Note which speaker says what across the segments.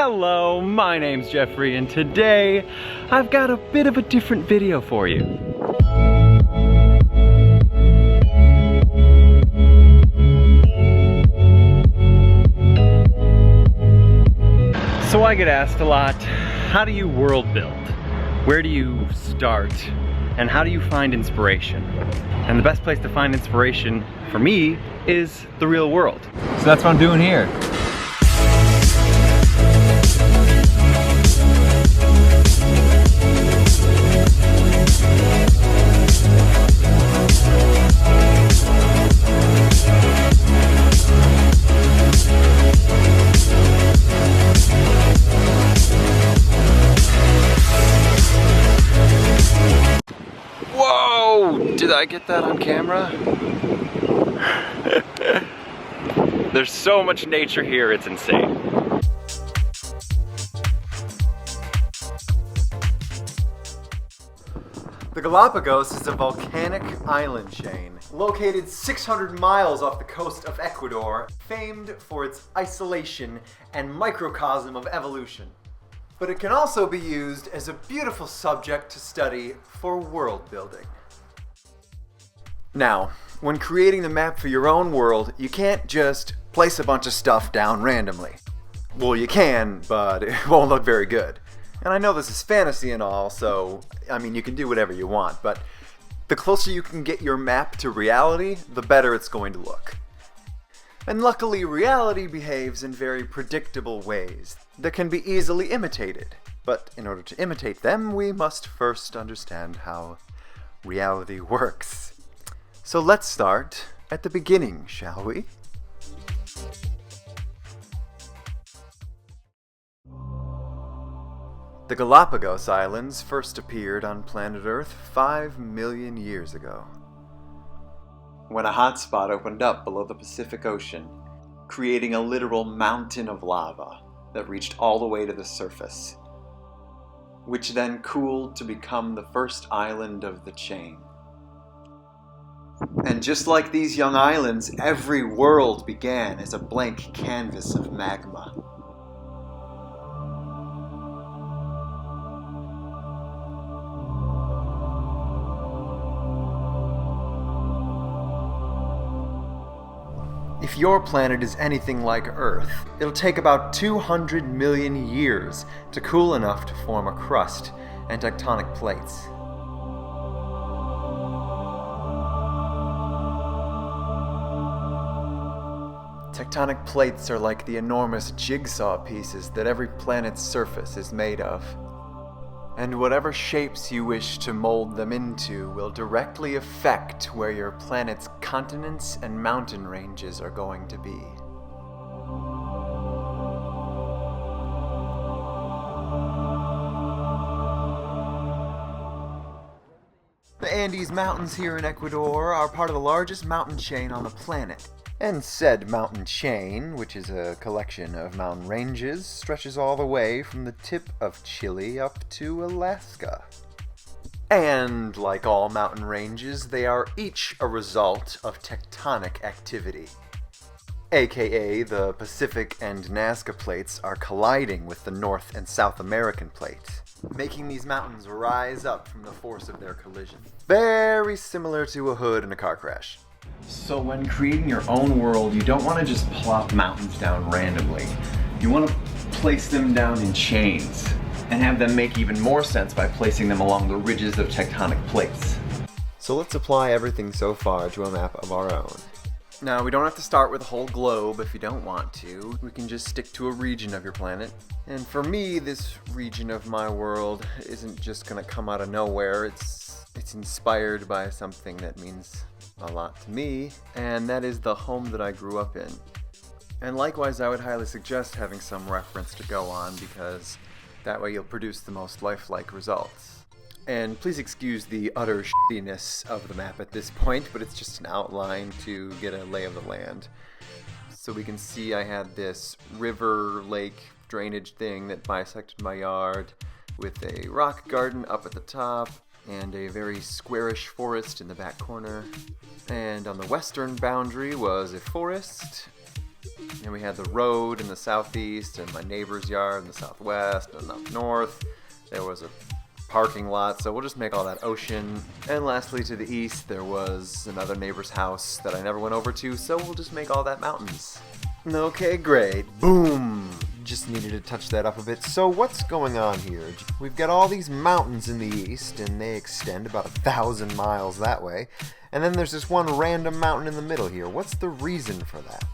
Speaker 1: Hello, my name's Jeffrey, and today I've got a bit of a different video for you. So I get asked a lot, how do you world build? Where do you start? And how do you find inspiration? And the best place to find inspiration for me is the real world. So that's what I'm doing here. Whoa! Did I get that on camera? There's so much nature here, it's insane.
Speaker 2: The Galapagos is a volcanic island chain located 600 miles off the coast of Ecuador, famed for its isolation and microcosm of evolution. But it can also be used as a beautiful subject to study for world building. Now, when creating the map for your own world, you can't just place a bunch of stuff down randomly. Well, you can, but it won't look very good. And I know this is fantasy and all, so, I mean, you can do whatever you want, but the closer you can get your map to reality, the better it's going to look. And luckily, reality behaves in very predictable ways that can be easily imitated. But in order to imitate them, we must first understand how reality works. So let's start at the beginning, shall we? The Galapagos Islands first appeared on planet Earth 5 million years ago, when a hot spot opened up below the Pacific Ocean, creating a literal mountain of lava that reached all the way to the surface, which then cooled to become the first island of the chain. And just like these young islands, every world began as a blank canvas of magma. If your planet is anything like Earth, it'll take about 200 million years to cool enough to form a crust and tectonic plates. Tectonic plates are like the enormous jigsaw pieces that every planet's surface is made of. And whatever shapes you wish to mold them into will directly affect where your planet's continents and mountain ranges are going to be. The Andes Mountains here in Ecuador are part of the largest mountain chain on the planet. And said mountain chain, which is a collection of mountain ranges, stretches all the way from the tip of Chile up to Alaska. And like all mountain ranges, they are each a result of tectonic activity. AKA the Pacific and Nazca plates are colliding with the North and South American plates, making these mountains rise up from the force of their collision. Very similar to a hood in a car crash.
Speaker 1: So when creating your own world, you don't want to just plop mountains down randomly. You want to place them down in chains and have them make even more sense by placing them along the ridges of tectonic plates.
Speaker 2: So let's apply everything so far to a map of our own. Now, we don't have to start with a whole globe if you don't want to. We can just stick to a region of your planet. And for me, this region of my world isn't just gonna come out of nowhere. It's inspired by something that means a lot to me, and that is the home that I grew up in. And likewise, I would highly suggest having some reference to go on, because that way you'll produce the most lifelike results. And please excuse the utter shittiness of the map at this point, but it's just an outline to get a lay of the land. So we can see I had this river, lake, drainage thing that bisected my yard, with a rock garden up at the top, and a very squarish forest in the back corner. And on the western boundary was a forest, And we had the road in the southeast, and my neighbor's yard in the southwest, and up north there was a parking lot, so we'll just make all that ocean. And lastly, to the east, there was another neighbor's house that I never went over to, so we'll just make all that mountains. Okay, great. Boom! Just needed to touch that up a bit. So what's going on here? We've got all these mountains in the east, and they extend about 1,000 miles that way. And then there's this one random mountain in the middle here. What's the reason for that?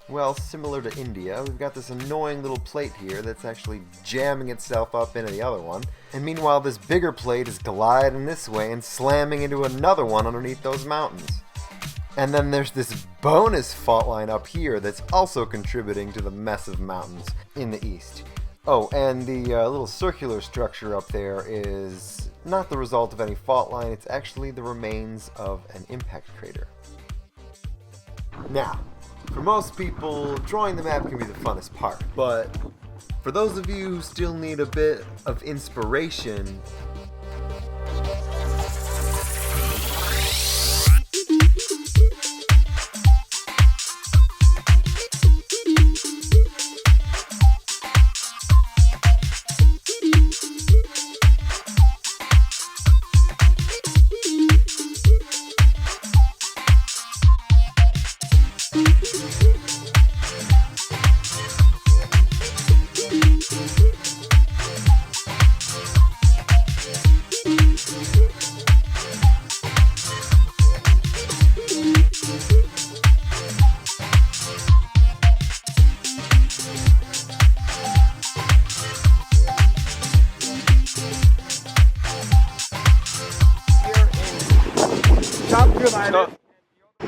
Speaker 2: Well, similar to India, we've got this annoying little plate here that's actually jamming itself up into the other one. And meanwhile, this bigger plate is gliding this way and slamming into another one underneath those mountains. And then there's this bonus fault line up here that's also contributing to the mess of mountains in the east. Oh, and the little circular structure up there is not the result of any fault line, it's actually the remains of an impact crater. Now, for most people, drawing the map can be the funnest part, but for those of you who still need a bit of inspiration,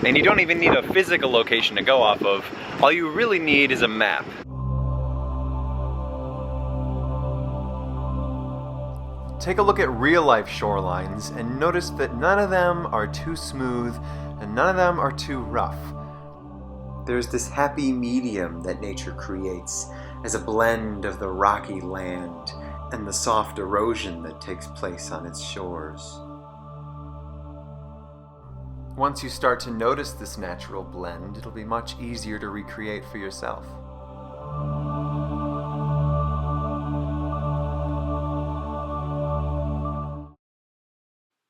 Speaker 1: and you don't even need a physical location to go off of. All you really need is a map.
Speaker 2: take a look at real-life shorelines and notice that none of them are too smooth and none of them are too rough. There's this happy medium that nature creates as a blend of the rocky land and the soft erosion that takes place on its shores. Once you start to notice this natural blend, it'll be much easier to recreate for yourself.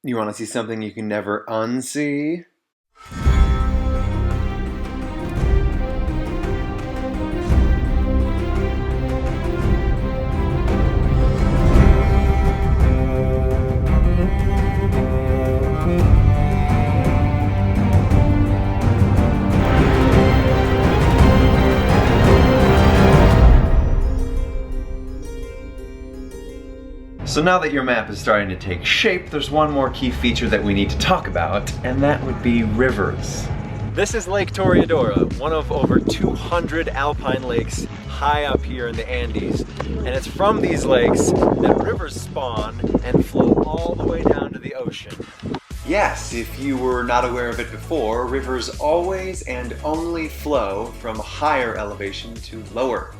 Speaker 2: You want to see something you can never unsee? So now that your map is starting to take shape, there's one more key feature that we need to talk about, and that would be rivers. This is Lake Toreadora, one of over 200 alpine lakes high up here in the Andes. And it's from these lakes that rivers spawn and flow all the way down to the ocean. Yes, if you were not aware of it before, rivers always and only flow from higher elevation to lower,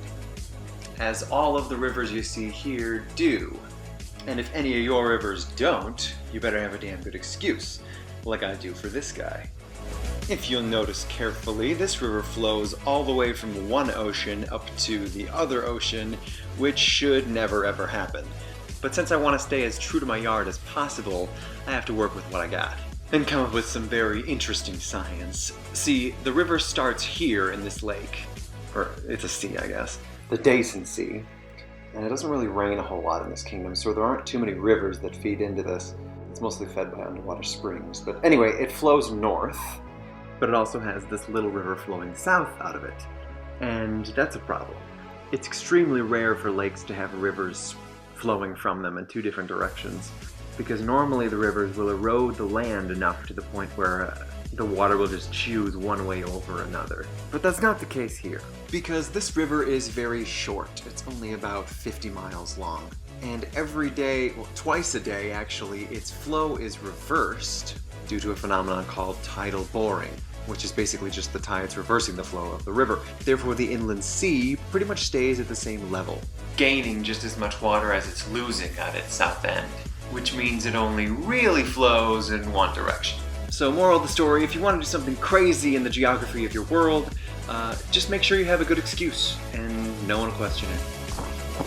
Speaker 2: as all of the rivers you see here do. And if any of your rivers don't, you better have a damn good excuse, like I do for this guy. If you'll notice carefully, this river flows all the way from one ocean up to the other ocean, which should never ever happen. But since I want to stay as true to my yard as possible, I have to work with what I got and come up with some very interesting science. See, the river starts here in this lake, or it's a sea, I guess, the Daisen Sea. And it doesn't really rain a whole lot in this kingdom, so there aren't too many rivers that feed into this. It's mostly fed by underwater springs. But anyway, it flows north, but it also has this little river flowing south out of it. And that's a problem. It's extremely rare for lakes to have rivers flowing from them in two different directions, because normally the rivers will erode the land enough to the point where the water will just choose one way over another. But that's not the case here, because this river is very short. It's only about 50 miles long. And every day, well, twice a day actually, its flow is reversed due to a phenomenon called tidal boring, which is basically just the tides reversing the flow of the river. Therefore, the inland sea pretty much stays at the same level, gaining just as much water as it's losing at its south end, which means it only really flows in one direction.
Speaker 1: So moral of the story, if you want to do something crazy in the geography of your world, just make sure you have a good excuse and no one will question it.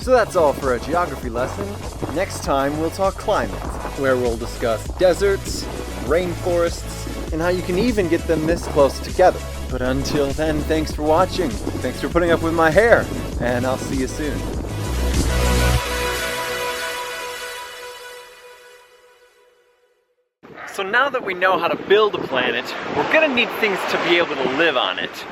Speaker 2: So that's all for a geography lesson. Next time we'll talk climate, where we'll discuss deserts, rainforests, and how you can even get them this close together. But until then, thanks for watching. Thanks for putting up with my hair, and I'll see you soon.
Speaker 1: So now that we know how to build a planet, we're gonna need things to be able to live on it.